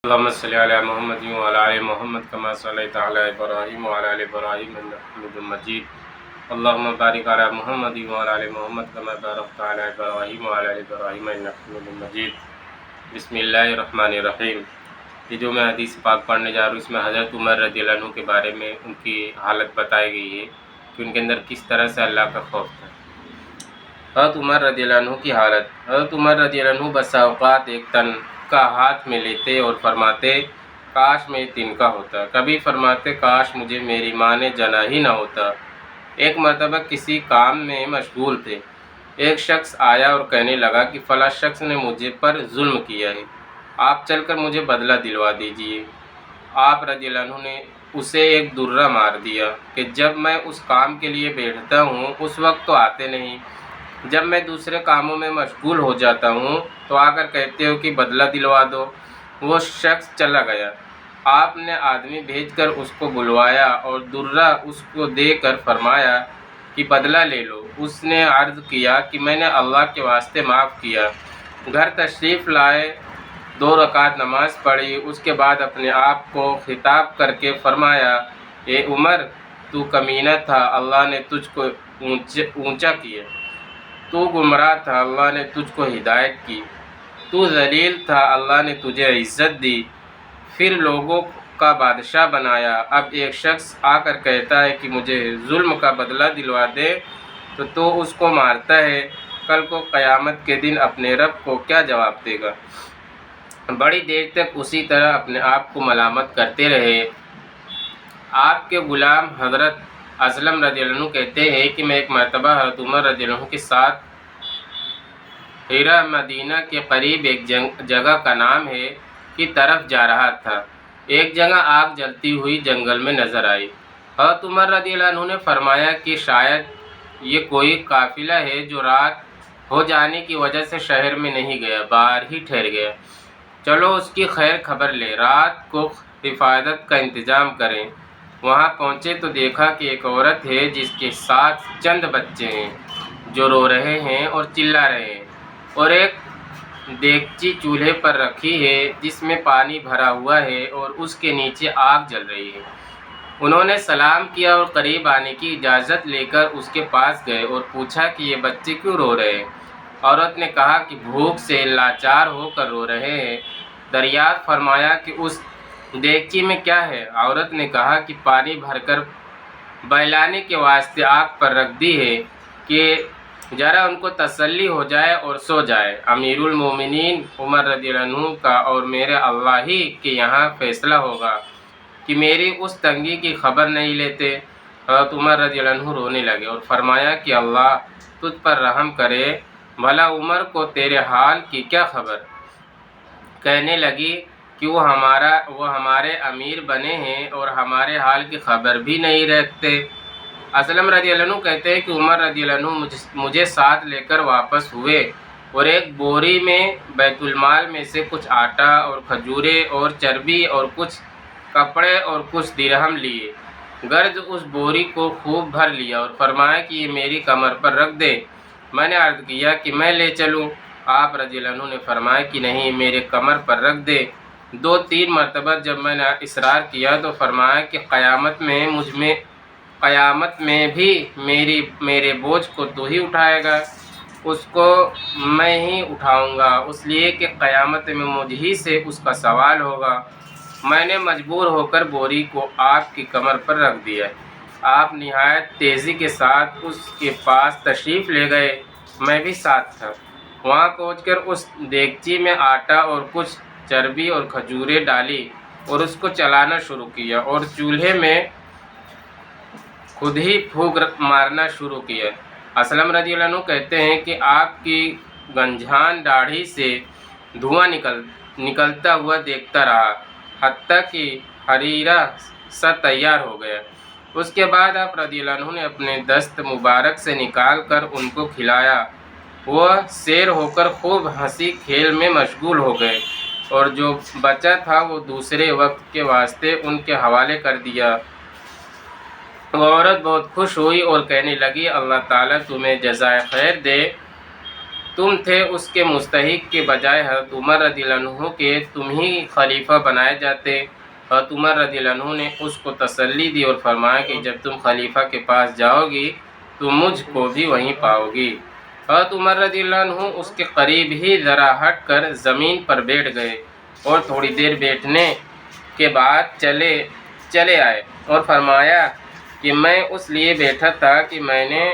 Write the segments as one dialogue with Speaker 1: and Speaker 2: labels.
Speaker 1: اللهم صل على محمد وعلى آل محمد كما صليت على إبراهيم وعلى آل إبراهيم إنك حميد مجيد. اللهم بارك على محمد وعلى آل محمد كما باركت على إبراهيم وعلى آل إبراهيم إنك حميد مجيد. بسم اللہ الرحمن الرحیم. یہ جو میں حدیث پاک پڑھنے جا رہا ہوں اس میں حضرت عمر رضی اللہ عنہ کے بارے میں ان کی حالت بتائی گئی ہے کہ ان کے اندر کس طرح سے اللہ کا خوف تھا. حضرت عمر رضی اللہ عنہ کی حالت. حضرت عمر رضی اللہ عنہ بسا اوقات ایک تن کا ہاتھ میں لیتے اور فرماتے کاش میں تن کا ہوتا. کبھی فرماتے کاش مجھے میری ماں نے جنا ہی نہ ہوتا. ایک مرتبہ کسی کام میں مشغول تھے. ایک شخص آیا اور کہنے لگا کہ فلاں شخص نے مجھے پر ظلم کیا ہے، آپ چل کر مجھے بدلہ دلوا دیجیے. آپ رضی اللہ عنہ نے اسے ایک درہ مار دیا کہ جب میں اس کام کے لیے بیٹھتا ہوں اس وقت تو آتے نہیں، جب میں دوسرے کاموں میں مشغول ہو جاتا ہوں تو آ کر کہتے ہو کہ بدلہ دلوا دو. وہ شخص چلا گیا. آپ نے آدمی بھیج کر اس کو بلوایا اور درہ اس کو دے کر فرمایا کہ بدلہ لے لو. اس نے عرض کیا کہ میں نے اللہ کے واسطے معاف کیا. گھر تشریف لائے، 2 رکعت نماز پڑھی. اس کے بعد اپنے آپ کو خطاب کر کے فرمایا اے عمر تو کمینہ تھا، اللہ نے تجھ کو اونچا کیا. تو گمراہ تھا، اللہ نے تجھ کو ہدایت کی. تو ذلیل تھا، اللہ نے تجھے عزت دی، پھر لوگوں کا بادشاہ بنایا. اب ایک شخص آ کر کہتا ہے کہ مجھے ظلم کا بدلہ دلوا دے تو اس کو مارتا ہے. کل کو قیامت کے دن اپنے رب کو کیا جواب دے گا؟ بڑی دیر تک اسی طرح اپنے آپ کو ملامت کرتے رہے. آپ کے غلام حضرت اسلم رضی اللہ عنہ کہتے ہیں کہ میں ایک مرتبہ حضرت عمر رضی اللہ عنہ کے ساتھ حرا مدینہ کے قریب ایک جگہ کا نام ہے کی طرف جا رہا تھا. ایک جگہ آگ جلتی ہوئی جنگل میں نظر آئی. حضرت عمر رضی اللہ عنہ نے فرمایا کہ شاید یہ کوئی قافلہ ہے جو رات ہو جانے کی وجہ سے شہر میں نہیں گیا، باہر ہی ٹھہر گیا. چلو اس کی خیر خبر لے، رات کو حفاظت کا انتظام کریں. وہاں پہنچے تو دیکھا کہ ایک عورت ہے جس کے ساتھ چند بچے ہیں جو رو رہے ہیں اور چلا رہے ہیں، اور ایک دیگچی چولہے پر رکھی ہے جس میں پانی بھرا ہوا ہے اور اس کے نیچے آگ جل رہی ہے. انہوں نے سلام کیا اور قریب آنے کی اجازت لے کر اس کے پاس گئے اور پوچھا کہ یہ بچے کیوں رو رہے ہیں؟ عورت نے کہا کہ بھوک سے لاچار ہو کر رو رہے ہیں. دریافت فرمایا کہ اس دیگچی میں کیا ہے؟ عورت نے کہا کہ پانی بھر کر بہلانے کے واسطے آگ پر رکھ دی ہے کہ ذرا ان کو تسلی ہو جائے اور سو جائے. امیر المومنین عمر رضی اللہ عنہ کا اور میرے اللہ ہی کے یہاں فیصلہ ہوگا کہ میری اس تنگی کی خبر نہیں لیتے. حضرت عمر رضی اللہ عنہ رونے لگے اور فرمایا کہ اللہ تجھ پر رحم کرے، بھلا عمر کو تیرے حال کی کیا خبر؟ کہنے لگی کہ وہ ہمارے امیر بنے ہیں اور ہمارے حال کی خبر بھی نہیں رکھتے. اسلم رضی اللہ عنہ کہتے ہیں کہ عمر رضی اللہ عنہ مجھے ساتھ لے کر واپس ہوئے اور ایک بوری میں بیت المال میں سے کچھ آٹا اور کھجورے اور چربی اور کچھ کپڑے اور کچھ درہم لیے. غرض اس بوری کو خوب بھر لیا اور فرمایا کہ یہ میری کمر پر رکھ دے. میں نے عرض کیا کہ میں لے چلوں. آپ رضی اللہ عنہ نے فرمایا کہ نہیں، میرے کمر پر رکھ دے. 2-3 مرتبہ جب میں نے اصرار کیا تو فرمایا کہ قیامت میں بھی میرے بوجھ کو تو ہی اٹھائے گا، اس کو میں ہی اٹھاؤں گا، اس لیے کہ قیامت میں مجھ ہی سے اس کا سوال ہوگا. میں نے مجبور ہو کر بوری کو آپ کی کمر پر رکھ دیا. آپ نہایت تیزی کے ساتھ اس کے پاس تشریف لے گئے. میں بھی ساتھ تھا. وہاں پہنچ کر اس دیگچی میں آٹا اور کچھ چربی اور کھجوریں ڈالی اور اس کو چلانا شروع کیا اور چولہے میں خود ہی پھونک مارنا شروع کیا. اسلم رضی اللہ عنہ کہتے ہیں کہ آپ کی گنجھان داڑھی سے دھواں نکلتا ہوا دیکھتا رہا حتیٰ کہ حریرہ سا تیار ہو گیا. اس کے بعد آپ رضی اللہ عنہ نے اپنے دست مبارک سے نکال کر ان کو کھلایا. وہ سیر ہو کر خوب ہنسی کھیل میں مشغول ہو گئے اور جو بچا تھا وہ دوسرے وقت کے واسطے ان کے حوالے کر دیا. وہ عورت بہت خوش ہوئی اور کہنے لگی اللہ تعالیٰ تمہیں جزائے خیر دے. تم تھے اس کے مستحق کے بجائے حضرت عمر رضی اللہ عنہ کے تم ہی خلیفہ بنائے جاتے۔ حضرت عمر رضی اللہ عنہ نے اس کو تسلی دی اور فرمایا کہ جب تم خلیفہ کے پاس جاؤ گی تو مجھ کو بھی وہیں پاؤ گی۔ حضرت عمر رضی اللہ عنہ اس کے قریب ہی ذرا ہٹ کر زمین پر بیٹھ گئے اور تھوڑی دیر بیٹھنے کے بعد چلے آئے اور فرمایا کہ میں اس لیے بیٹھا تھا کہ میں نے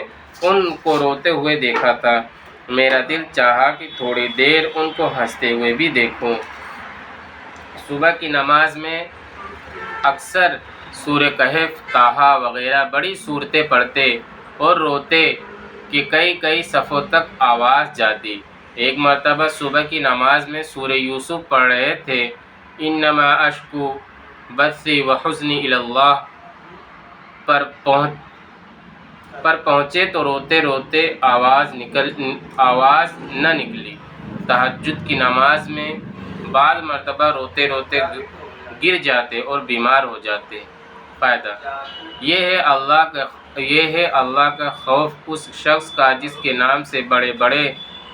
Speaker 1: ان کو روتے ہوئے دیکھا تھا، میرا دل چاہا کہ تھوڑی دیر ان کو ہنستے ہوئے بھی دیکھوں۔ صبح کی نماز میں اکثر سورہ کہف، طٰہٰ وغیرہ بڑی صورتیں پڑھتے اور روتے کہ کئی صفوں تک آواز جاتی۔ ایک مرتبہ صبح کی نماز میں سورہ یوسف پڑھ رہے تھے، انما اشکو بثی وحزنی الی اللہ پر پہنچے تو روتے روتے آواز نہ نکلی۔ تہجد کی نماز میں بعض مرتبہ روتے روتے گر جاتے اور بیمار ہو جاتے۔ فائدہ یہ ہے اللہ کا خوف اس شخص کا جس کے نام سے بڑے بڑے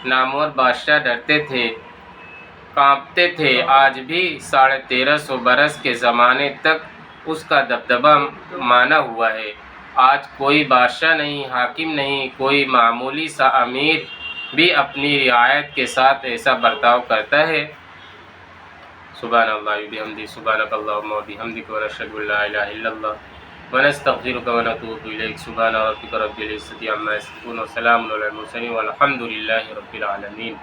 Speaker 1: نامور بادشاہ ڈرتے تھے، کانپتے تھے۔ آج بھی 1350 برس کے زمانے تک اس کا دبدبہ مانا ہوا ہے۔ آج کوئی بادشاہ نہیں، حاکم نہیں، کوئی معمولی سا امیر بھی اپنی رعایت کے ساتھ ایسا برتاؤ کرتا ہے۔ سبحان اللہ وبحمدہ، سبحانک اللہم وبحمدک، ونشہد ان لا الہ الا اللہ ونستغفرک ونتوب الیک۔ سبحان ربک رب العزۃ عما یصفون، وسلام علی المرسلین، والحمد للہ رب العالمین۔